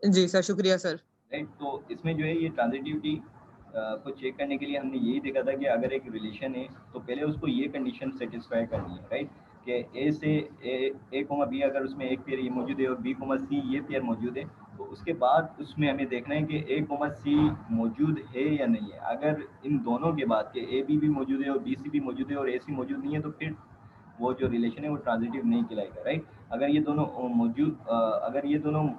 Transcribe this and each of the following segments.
जी sir, शुक्रिया sir. Right. तो इसमें जो है ये ट्रांजिटिविटी को चेक करने के लिए हमने यही देखा था कि अगर एक रिलेशन है तो पहले उसको ये कंडीशन सेटिस्फाई करनी है, राइट, कि ए से ए कोमा बी अगर उसमें एक पेयर ये मौजूद है और बी कोमा सी ये पेयर मौजूद है, तो उसके बाद उसमें हमें देखना है कि ए कोमा सी मौजूद है या नहीं है। अगर इन दोनों के बाद के ए बी भी मौजूद है और बी सी भी मौजूद है और ए सी मौजूद नहीं है, तो फिर वो जो रिलेशन है वो ट्रांजिटिव नहीं कहलाएगा, राइट। अगर ये दोनों अगर ये दोनों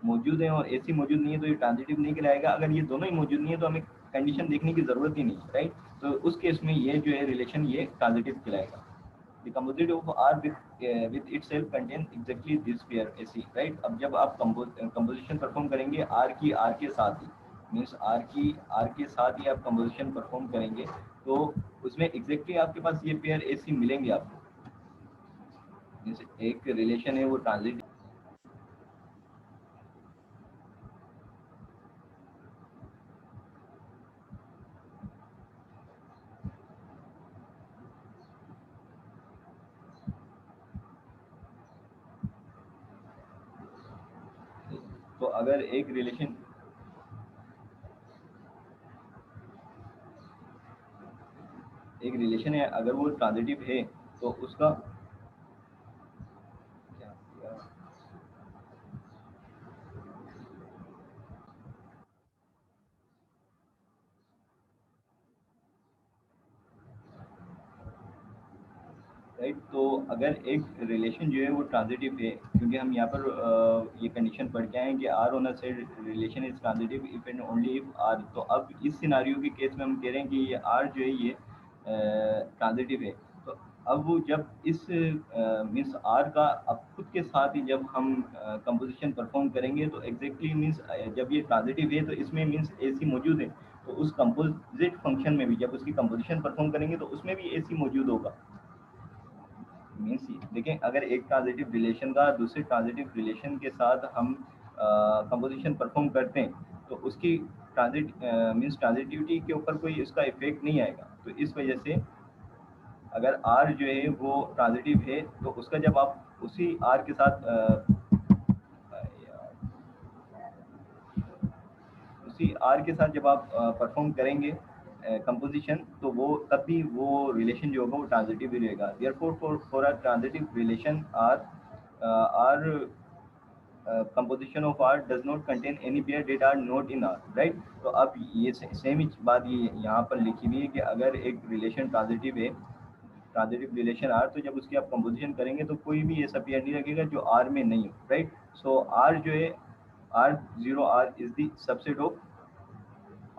मौजूद है और एसी मौजूद नहीं है तो ये ट्रांजिटिव नहीं कहलाएगा। अगर ये दोनों ही मौजूद नहीं है तो हमें कंडीशन देखने की जरूरत ही नहीं है, राइट। तो उस केस में ये जो है रिलेशन ये ट्रांजिटिव कहलाएगा। The composite of R with itself contains exactly this pair AC, right। अब जब आप कंपोजिशन परफॉर्म करेंगे R की R के साथ ही, मीन्स R की R के साथ ही आप कंपोजिशन परफॉर्म करेंगे, तो उसमें एग्जैक्टली आपके पास ये पेयर AC मिलेंगे आपको। मीन्स एक रिलेशन है वो ट्रांजिटिव। तो अगर एक रिलेशन है अगर वो ट्रांजिटिव है तो उसका क्या किया? राइट। तो अगर एक रिलेशन जो है वो ट्रांजिटिव है, क्योंकि हम यहाँ पर ये कंडीशन पढ़ के आए हैं कि R on a set relation is transitive if and only if R. तो अब इस सिनारियो के केस में हम कह रहे हैं कि ये आर जो है ये ट्रांजिटिव है। तो अब वो जब इस मीन्स आर का अब खुद के साथ ही जब हम कंपोजिशन परफॉर्म करेंगे तो एग्जैक्टली मीन्स जब ये ट्रांजिटिव है तो इसमें मीन्स ए सी मौजूद है, तो उस कंपोजिट फंक्शन में भी जब उसकी कंपोजिशन परफॉर्म करेंगे तो उसमें भी ए सी मौजूद होगा। मीन्स देखें, अगर एक ट्रांजिटिव रिलेशन का दूसरे ट्रांजिटिव रिलेशन के साथ हम कंपोजिशन परफॉर्म करते हैं तो उसकी मीन्स ट्रांजिटिविटी के ऊपर कोई उसका इफेक्ट नहीं आएगा। तो इस वजह से अगर आर जो है वो ट्रांजिटिव है तो उसका जब आप उसी आर के साथ उसी आर के साथ जब आप परफॉर्म करेंगे कंपोजिशन, तो वो तब भी वो रिलेशन जो होगा वो ट्रांजिटिव ही रहेगा। Therefore for a transitive relation R composition of R does not contain any pair that are not in R, right। तो अब ये सेम ही बात ये यहाँ पर लिखी हुई है कि अगर एक रिलेशन ट्रांजिटिव है, ट्रांजिटिव रिलेशन R, तो जब उसकी आप कंपोजिशन करेंगे तो कोई भी ऐसा पेयर नहीं लगेगा जो R में नहीं हो, राइट। सो R जो है R0R is the subset of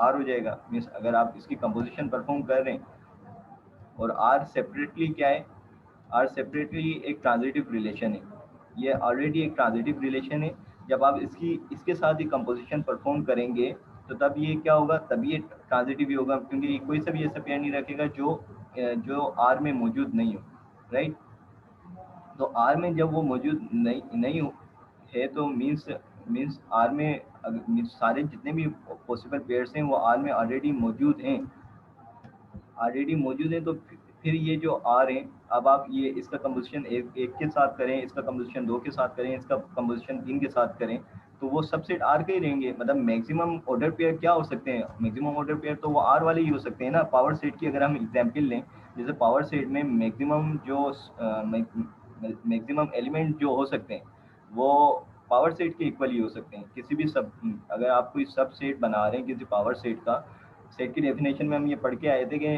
R हो जाएगा। मीन्स अगर आप इसकी कंपोजिशन परफॉर्म कर रहे हैं और R सेपरेटली क्या है, R सेपरेटली एक ट्रांजिटिव रिलेशन है, ये ऑलरेडी एक ट्रांजिटिव रिलेशन है। जब आप इसके साथ ही कंपोजिशन परफॉर्म करेंगे तो तब ये क्या होगा, तब ये ट्रांजिटिव ही होगा, क्योंकि कोई सा भी ऐसा पेयर नहीं रखेगा जो आर में मौजूद नहीं हो, राइट। तो आर में जब वो मौजूद नहीं हो है तो मीन्स आर में मीन्स सारे जितने भी पॉसिबल पेयर्स हैं वो आर में ऑलरेडी मौजूद है। तो फिर ये जो आर है, अब आप ये इसका कंपोजिशन एक के साथ करें, इसका कंपोजिशन दो के साथ करें, इसका कंपोजिशन तीन के साथ करें, तो वो सबसेट आर के ही रहेंगे। मतलब मैक्सिमम ऑर्डर पेयर क्या हो सकते हैं, मैक्सिमम ऑर्डर पेयर तो वो आर वाले ही हो सकते हैं ना। पावर सेट की अगर हम एग्जाम्पल लें, जैसे पावर सेट में मैक्सिमम एलिमेंट जो हो सकते हैं वो पावर सेट के इक्वल ही हो सकते हैं। किसी भी सब अगर आप कोई सब सेट बना रहे हैं किसी पावर सेट का, सेट की डेफिनेशन में हम ये पढ़ के आए थे कि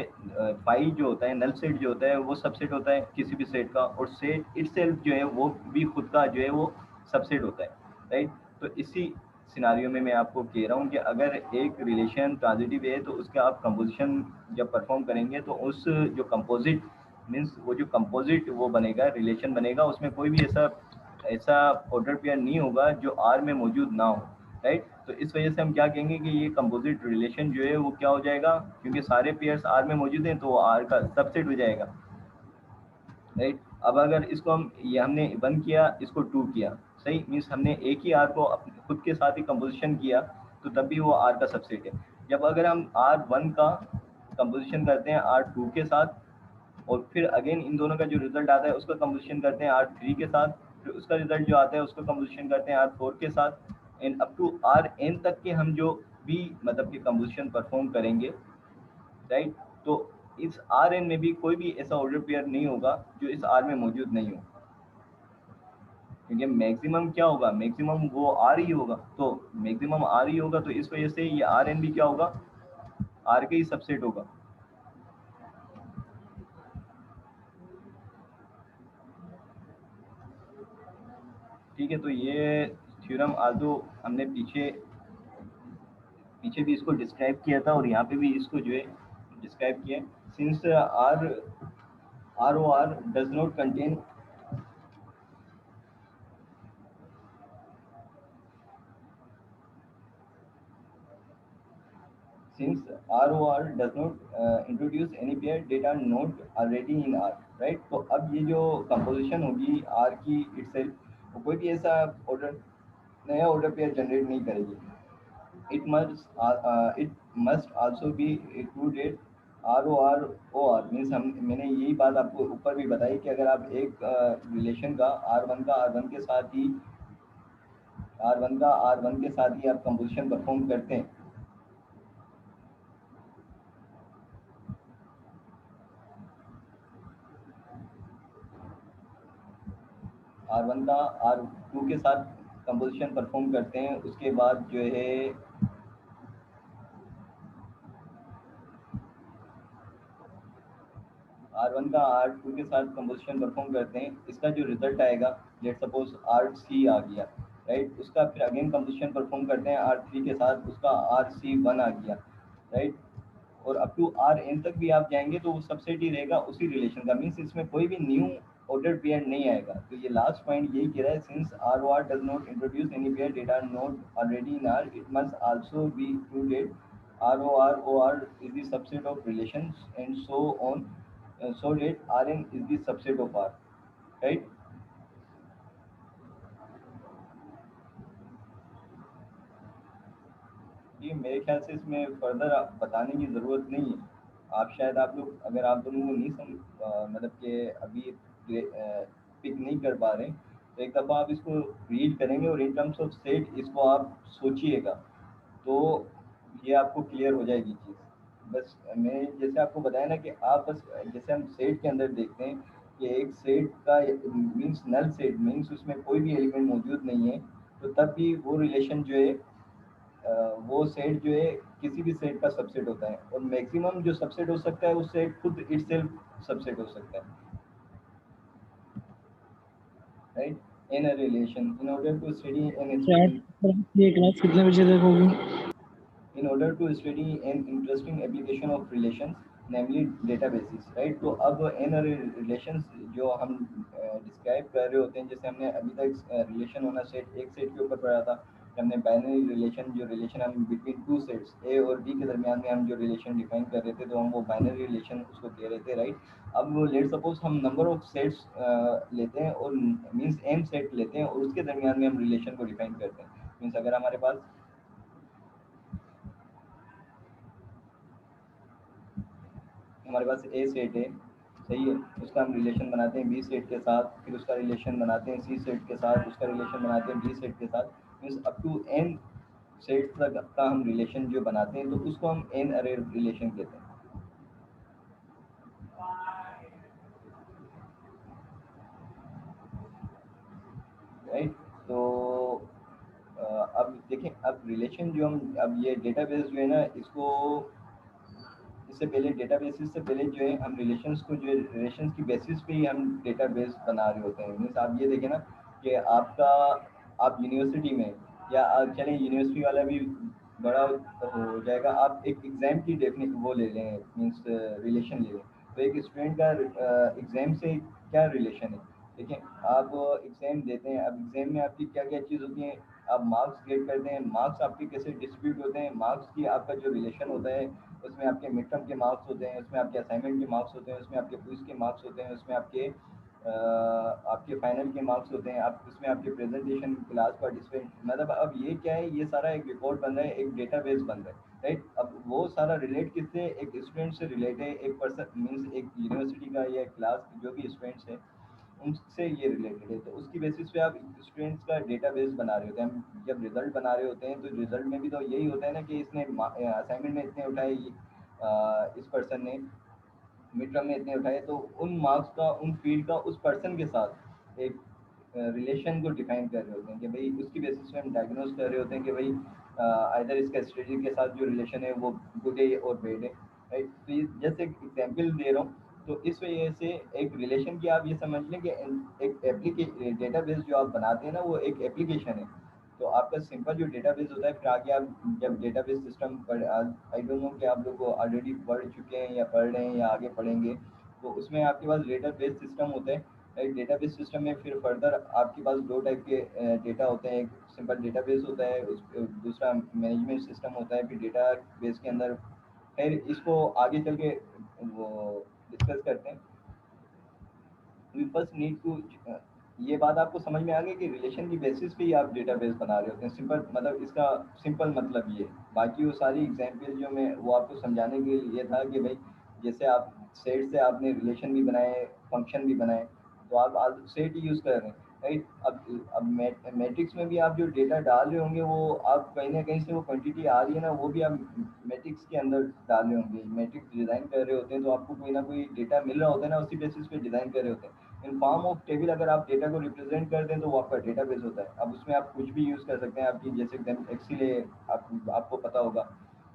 फाई जो होता है, नल सेट जो होता है वो सबसेट होता है किसी भी सेट का, और सेट इटसेल्फ जो है वो भी खुद का जो है वो सबसेट होता है, राइट। तो इसी सिनारियो में मैं आपको कह रहा हूँ कि अगर एक रिलेशन ट्रांजिटिव है तो उसका आप कंपोजिशन जब परफॉर्म करेंगे तो उस जो कंपोजिट मीन्स वो जो कंपोजिट वो बनेगा, रिलेशन बनेगा, उसमें कोई भी ऐसा ऑर्डर पेयर नहीं होगा जो आर में मौजूद ना हो, राइट। तो इस वजह से हम क्या कहेंगे कि ये कंपोजिट रिलेशन जो है वो क्या हो जाएगा, क्योंकि सारे पेयर्स आर में मौजूद हैं तो वो आर का सबसेट हो जाएगा, राइट। अब अगर इसको ये हमने 1 किया, इसको 2 किया, सही, मीन्स हमने एक ही आर को खुद के साथ ही कंपोजिशन किया तो तब भी वो आर का सबसेट है। जब अगर हम R1 का कंपोजिशन करते हैं R2 के साथ और फिर अगेन इन दोनों का जो रिजल्ट आता है उसका कंपोजिशन करते हैं R3 के साथ, फिर उसका रिजल्ट जो आता है उसका कंपोजिशन करते हैं R4 के साथ, and up to R N तक के हम जो भी मतलब कि कंपोजिशन परफॉर्म करेंगे, राइट। तो इस आर एन में भी कोई भी ऐसा ऑर्डर पेयर नहीं होगा जो इस आर में मौजूद नहीं हो, क्योंकि मैक्सिमम क्या होगा, मैक्सिमम वो आर ही होगा। तो मैक्सिमम आर ही होगा, तो इस वजह से ये आर एन भी क्या होगा, आर के ही सबसेट होगा। ठीक है, तो ये थ्योरम आल्दो हमने पीछे पीछे भी इसको डिस्क्राइब किया था और यहाँ पे भी इसको जो है डिस्क्राइब किया है। Since R R O R does not contain since ROR does not introduce any pair that are not already in R, right? तो अब ये जो कंपोजिशन होगी R की itself, वो कोई भी ऐसा ऑर्डर नया ऑर्डर पेयर जनरेट नहीं करेगी। It must also be included ROR means हम मैंने यही बात आपको ऊपर भी बताई कि अगर आप एक रिलेशन का R1 का R1 के साथ ही आप कंपोजिशन परफॉर्म करते हैं, R1 का R2 के साथ कंपोजिशन परफॉर्म करते हैं, उसके बाद जो है R1 का R2 के साथ कंपोजिशन परफॉर्म करते हैं, इसका जो रिजल्ट आएगा, लेट सपोज RC आ गया, राइट। उसका फिर अगेन कंपोजिशन परफॉर्म करते हैं R3 के साथ, उसका RC1 आ गया, राइट। और अप टू Rn तक भी आप जाएंगे तो वो सबसेट ही रहेगा उसी रिलेशन का, मीन्स इसमें कोई भी न्यू ऑर्डर पेयर नहीं आएगा। तो ये लास्ट पॉइंट यही कह रहा है, since ROR does not introduce any pair data note already in R, it must also be included ROR OR is the subset of relations and so on, so that Rn is the subset of R, right? ये मेरे ख्याल से इसमें further बताने की ज़रूरत नहीं है। आप शायद आप लोग अगर आप दोनों को नहीं मतलब कि अभी पिक नहीं कर पा रहे, तो एक दफ़ा आप इसको रीड करेंगे और इन टर्म्स ऑफ सेट इसको आप सोचिएगा, तो ये आपको क्लियर हो जाएगी चीज़। बस मैं जैसे आपको बताया ना कि आप बस जैसे हम सेट के अंदर देखते हैं कि एक सेट का मीन्स नल सेट मीन्स उसमें कोई भी एलिमेंट मौजूद नहीं है, तो तब भी वो रिलेशन जो है वो सेट जो है किसी भी सेट का सबसेट होता है, और मैक्सिमम जो सबसेट हो सकता है उस सेट खुद इटसेल्फ सबसेट हो सकता है, right. In a relation in order to study N चैट पर ये क्लास कितने बजे तक होगी? in order to study an interesting application of relations, namely databases, right। तो अब इन रिलेशंस जो हम डिस्क्राइब कर रहे होते हैं, जैसे हमने अभी तक रिलेशन होना सेट एक सेट के ऊपर पढ़ा था, हमने बाइनरी रिलेशन जो रिलेशन हम बिटवीन टू सेट्स ए और बी के दरमियान में हम जो रिलेशन डिफाइन कर रहे थे, तो हम वो बाइनरी रिलेशन उसको कह रहे थे, राइट। अब लेट सपोज हम नंबर ऑफ सेट्स लेते हैं और मीन्स एम सेट लेते हैं और उसके दरमियान में हम रिलेशन को डिफाइन करते हैं। मीन्स अगर हमारे पास ए सेट है, सही है, उसका हम रिलेशन बनाते हैं बी सेट के साथ, फिर उसका रिलेशन बनाते हैं सी सेट के साथ, उसका रिलेशन बनाते हैं डी सेट के साथ, means up to N set तक का हम रिलेशन जो बनाते हैं, तो उसको हम एन अरे रिलेशन कहते हैं, राइट। तो अब देखें, अब रिलेशन जो हम अब ये डेटाबेस जो है ना, इसको इससे पहले डेटाबेसेस से पहले जो है हम रिलेशंस को जो है रिलेशंस की बेसिस पे ही हम डेटाबेस बना रहे होते हैं। मीन्स आप ये देखें ना कि आपका आप यूनिवर्सिटी में या चलें यूनिवर्सिटी वाला भी बड़ा हो जाएगा, आप एक एग्ज़ाम की डेफिनेट वो ले लें, मीन्स रिलेशन ले लें। तो एक स्टूडेंट का एग्ज़ाम से क्या रिलेशन है, देखिए आप एग्ज़ाम देते हैं, अब एग्ज़ाम में आपकी क्या क्या चीज़ होती है, आप मार्क्स गेट करते हैं, मार्क्स आपके कैसे डिस्ट्रीब्यूट होते हैं, मार्क्स की आपका जो रिलेशन होता है, उसमें आपके मिड टर्म के मार्क्स होते हैं, उसमें आपके असाइनमेंट के मार्क्स होते हैं, उसमें आपके क्विज के मार्क्स होते हैं, उसमें आपके फाइनल के मार्क्स होते हैं, आप उसमें आपके प्रेजेंटेशन क्लास पार्टिसिपेंट, मतलब अब ये क्या है, ये सारा एक रिकॉर्ड बन रहा है, एक डेटाबेस बन रहा है, राइट। अब वो सारा रिलेट किससे, एक स्टूडेंट से रिलेट है, एक पर्सन मीन्स एक यूनिवर्सिटी का या क्लास जो भी स्टूडेंट्स है, उनसे ये रिलेटेड है। तो उसकी बेसिस पे आप स्टूडेंट्स का डेटाबेस बना रहे होते हैं। हम जब रिजल्ट बना रहे होते हैं तो रिजल्ट में भी तो यही होता है ना कि इसने असाइनमेंट में इतने उठाए, इस पर्सन ने मिड टर्म में इतने उठाए, तो उन मार्क्स का, उन फील्ड का उस पर्सन के साथ एक रिलेशन को डिफाइन कर रहे होते हैं कि भाई उसकी बेसिस पे हम डायग्नोज कर रहे होते हैं कि भाई आइदर इसका स्टडी के साथ जो रिलेशन है वो गुड है और बैड है, राइट। तो ये जैसे एक एग्जाम्पल दे रहा हूँ। तो इस वजह से एक रिलेशन की आप ये समझ लें कि एक एप्लीके डेटाबेस जो आप बनाते हैं ना वो एक एप्लीकेशन है। तो आपका सिंपल जो डेटाबेस होता है, फिर आगे आप जब डेटाबेस सिस्टम पढ़, आई डोंट नो कि आप लोग ऑलरेडी पढ़ चुके हैं या पढ़ रहे हैं या आगे पढ़ेंगे, तो उसमें आपके पास डेटाबेस सिस्टम होते हैं। एक डेटाबेस सिस्टम में फिर फर्दर आपके पास दो टाइप के डेटा होते हैं। एक सिंपल डेटाबेस होता है, दूसरा मैनेजमेंट सिस्टम होता है। फिर डेटाबेस के अंदर फिर इसको आगे चल के वो डिस्कस करते हैं। वी फर्स्ट नीड टू, ये बात आपको समझ में आ गई कि रिलेशन की बेसिस पे ही आप डेटाबेस बना रहे होते हैं। सिंपल मतलब इसका सिंपल मतलब ये है। बाकी वो सारी एग्जांपल जो मैं वो आपको समझाने के लिए था कि भाई जैसे आप सेट से आपने रिलेशन भी बनाए, फंक्शन भी बनाए, तो आप सेट ही यूज़ कर रहे हैं, राइट। अब मैट्रिक्स में भी आप जो डेटा डाल रहे होंगे वो आप कहीं ना कहीं से वो क्वांटिटी आ रही है ना, वो भी आप मैट्रिक्स के अंदर डाल रहे होंगे। मैट्रिक्स डिज़ाइन कर रहे होते हैं तो आपको कोई ना कोई डेटा मिल रहा होता है ना, उसी बेसिस पे डिज़ाइन कर रहे होते हैं। इन फॉर्म ऑफ टेबल अगर आप डेटा को रिप्रेजेंट कर दें तो वो आपका डेटाबेस होता है। अब उसमें आप कुछ भी यूज़ कर सकते हैं। आपकी जैसे एक्सेल है, आपको पता होगा,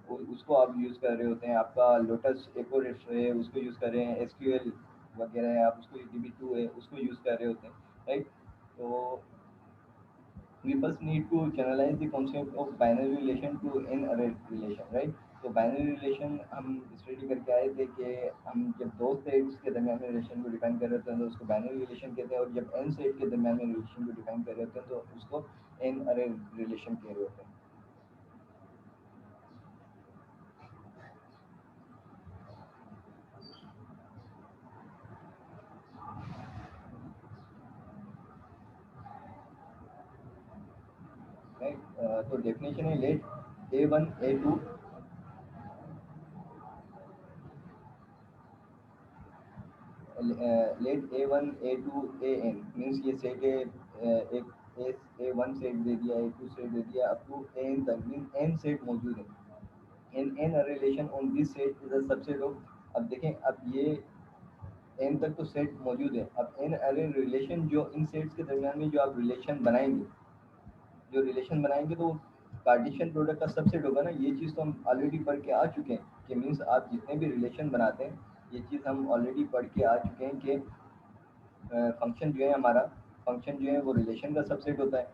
उसको आप यूज़ कर रहे होते हैं। आपका लोटस एकोरेट्स है, उसको यूज़ कर रहे हैं। एसक्यूएल वगैरह है, आप उसको DB2 है उसको यूज़ कर रहे होते हैं, राइट। तो we first need to generalize the concept of binary relation to n array relation, right। तो बाइनरी रिलेशन हम स्टडी करके आए थे कि हम जब दो सेट्स के दरमियान में रिलेशन को डिफाइन कर रहे होते हैं तो उसको बाइनरी रिलेशन कहते हैं, और जब n सेट के दरमियान में रिलेशन को डिफाइन कर रहे होते हैं तो उसको n अरे रिलेशन कह रहे होते हैं। राइट। तो डेफिनेशन है, let A1 A2 let A1 A2 AN means ये सेट है, एक A1 सेट दे दिया, A2 सेट दे दिया, अप टू AN तक मीन्स n सेट मौजूद है। n relation on this set is a subset of. अब देखें, अब ये n तक तो सेट मौजूद है। अब n अरे रिलेशन जो इन सेट्स के दरमियान में जो आप रिलेशन बनाएंगे, जो रिलेशन बनाएंगे तो कार्टेशियन प्रोडक्ट का सबसेट होगा ना। ये चीज़ तो हम ऑलरेडी पढ़ के आ चुके हैं कि मीन्स आप जितने भी रिलेशन बनाते हैं, ये चीज़ हम ऑलरेडी पढ़ के आ चुके हैं कि फंक्शन जो है हमारा, फंक्शन जो है वो रिलेशन का सबसेट होता है।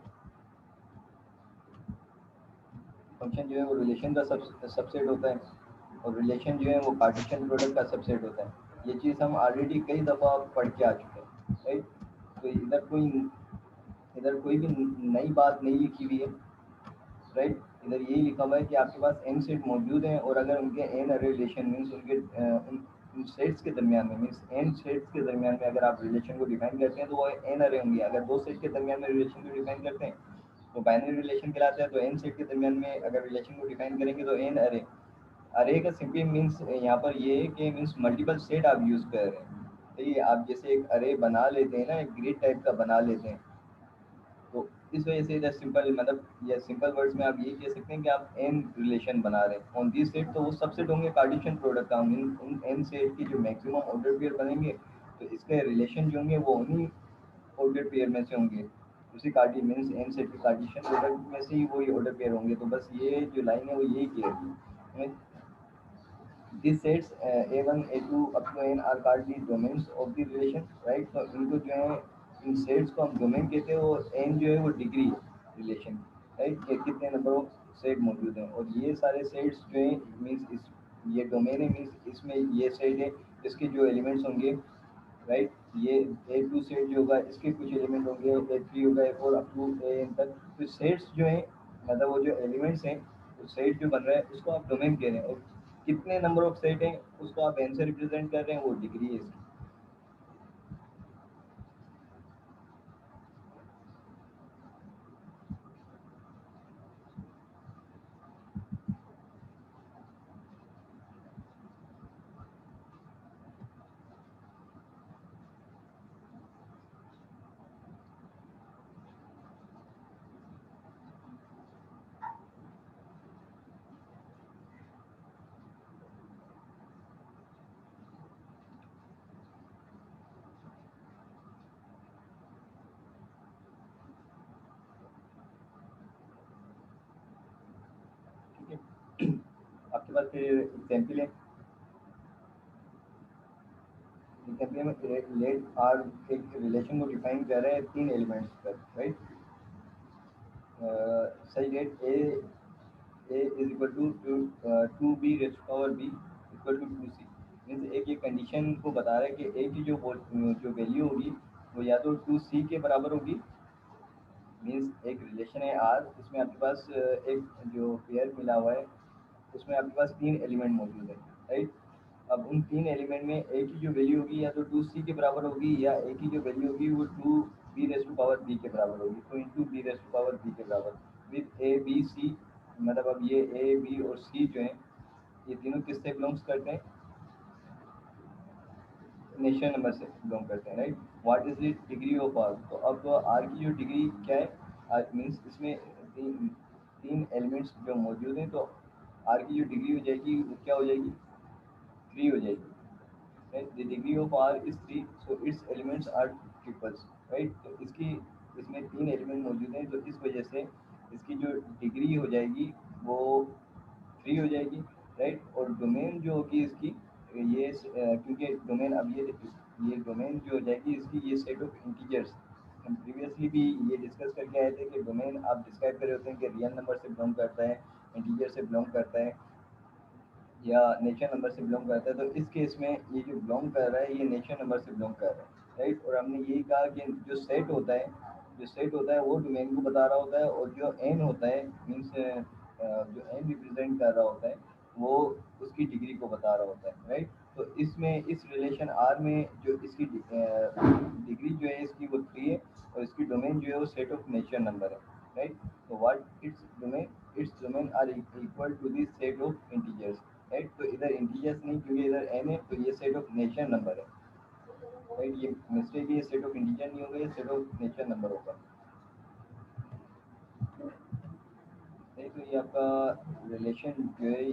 फंक्शन जो है वो रिलेशन का सबसेट होता है, और रिलेशन जो है वो कार्टेशियन प्रोडक्ट का सबसेट होता है। ये चीज़ हम ऑलरेडी कई दफ़ा पढ़ के आ चुके हैं, राइट। तो इधर कोई भी नई बात नहीं लिखी हुई है, राइट। इधर यही लिखा हुआ है कि आपके पास n सेट मौजूद हैं, और अगर उनके n अरे रिलेशन मीन्स उनके उन सेट्स के दरमियान में, मीन्स n सेट्स के दरमियान में अगर आप रिलेशन को डिफाइन करते हैं तो वो n अरे होंगे। अगर दो सेट के दरमियान में रिलेशन को डिफाइन करते हैं तो बाइनरी रिलेशन कहलाता है। तो n सेट के दरमियान में अगर रिलेशन को डिफाइन करेंगे तो n अरे। अरे का सिंपली मीन्स यहाँ पर ये है कि मीन्स मल्टीपल सेट आप यूज़ कर रहे हैं। तो ये आप जैसे एक अरे बना लेते हैं ना, एक ग्रिड टाइप का बना लेते हैं, तो इस वजह से इधर सिंपल मतलब या सिंपल वर्ड्स में आप ये कह सकते हैं कि आप एन रिलेशन बना रहे हैं ऑन दिस सेट। तो वो सबसेट होंगे कार्टेशियन प्रोडक्ट का। उन एन सेट की जो मैक्सिमम ऑर्डर पेयर बनेंगे तो इसके रिलेशन जो होंगे वो उन्हीं ऑर्डर पेयर में से होंगे। उसी कार्टी मीन्स एन सेट के कार्टेशियन प्रोडक्ट में से ही वही ऑर्डर पेयर होंगे। तो बस ये जो लाइन है वो यही कह रही है। These sets A1 A2 up to n are called the domains of the relation, right। तो इनको जो है, इन सेट्स को हम डोमेन कहते हैं, और n जो है वो डिग्री है रिलेशन, राइट। कि कितने नंबर ऑफ सेट मौजूद हैं, और ये सारे सेट्स जो हैं मीन्स इस ये डोमेन है, मीन्स इसमें ये सेट है, इसके जो एलिमेंट्स होंगे, राइट। ये A2 सेट जो होगा इसके कुछ एलिमेंट होंगे, A3 होगा, A4 अप टू AN तक। तो सेट्स जो हैं मतलब वो जो एलिमेंट्स हैं, तो सेट जो बन रहा है उसको आप डोमेन कह रहे हैं, और कितने नंबर ऑफ सेट हैं उसको आप एन से रिप्रेजेंट कर रहे हैं, वो डिग्री है इसकी। पास फिर एग्जाम्पल है, एग्जाम्पल में लेट आर एक रिलेशन को डिफाइन कर रहे हैं 3 एलिमेंट्स पर, राइट। सही let A is equal to 2b raise to power b equal to 2c। Means एक ये कंडीशन को बता रहा है कि ए की जो वैल्यू होगी वो या तो 2c के बराबर होगी। मीन्स एक रिलेशन है आर, इसमें आपके पास एक जो पेयर मिला हुआ है उसमें आपके पास 3 एलिमेंट मौजूद है, राइट। अब उन 3 एलिमेंट में ए की जो वैल्यू होगी या तो 2c के बराबर होगी या ए की जो वैल्यू होगी वो 2b raise to power b के बराबर होगी, तो into b raise to power b के बराबर विद ए बी सी। मतलब अब ये ए बी और सी जो हैं ये तीनों किससे बिलोंग्स करते हैं, नेचुरल नंबर से बिलोंग करते हैं, right. What is the degree of R, तो अब आर की जो डिग्री क्या है, आर मीन्स इसमें तीन एलिमेंट्स जो मौजूद हैं, तो आर की जो डिग्री हो जाएगी वो क्या हो जाएगी, 3 हो जाएगी, right. The degree of R is 3, so it's elements are triples, right. तो इसकी इसमें 3 एलिमेंट मौजूद हैं, तो इस वजह से इसकी जो डिग्री हो जाएगी वो 3 हो जाएगी, राइट। और डोमेन जो होगी इसकी ये क्योंकि डोमेन अब ये डोमेन जो हो जाएगी इसकी ये सेट ऑफ इंटीजर्स। हम प्रीवियसली भी ये डिस्कस करके आए थे कि डोमेन आप डिस्क्राइब कर रहे होते हैं कि रियल नंबर से बिलोंग करता है, इंटीजर से बिलोंग करता है या नेचुरल नंबर से बिलोंग करता है। तो इस केस में ये जो बिलोंग कर रहा है ये नेचुरल नंबर से बिलोंग कर रहा है, राइट। और हमने यही कहा कि जो सेट होता है वो डोमेन को बता रहा होता है, और जो एन होता है मीन्स जो एन रिप्रेजेंट कर रहा होता है वो उसकी डिग्री को बता रहा होता है, राइट। तो इसमें इस रिलेशन आर में जो इसकी डिग्री जो है इसकी वो 3 है, और इसकी डोमेन जो है वो सेट ऑफ नेचुरल नंबर है, राइट। तो what its domain are equal to the set of integers, right. तो इधर इंटीजर्स नहीं क्योंकि इधर एन है, तो ये सेट ऑफ नेचुरल नंबर है, राइट। ये मिस्टेक है, ये सेट ऑफ इंटीजर नहीं होगा, ये सेट ऑफ नेचुरल नंबर होगा, नहीं। तो ये आपका रिलेशन जो है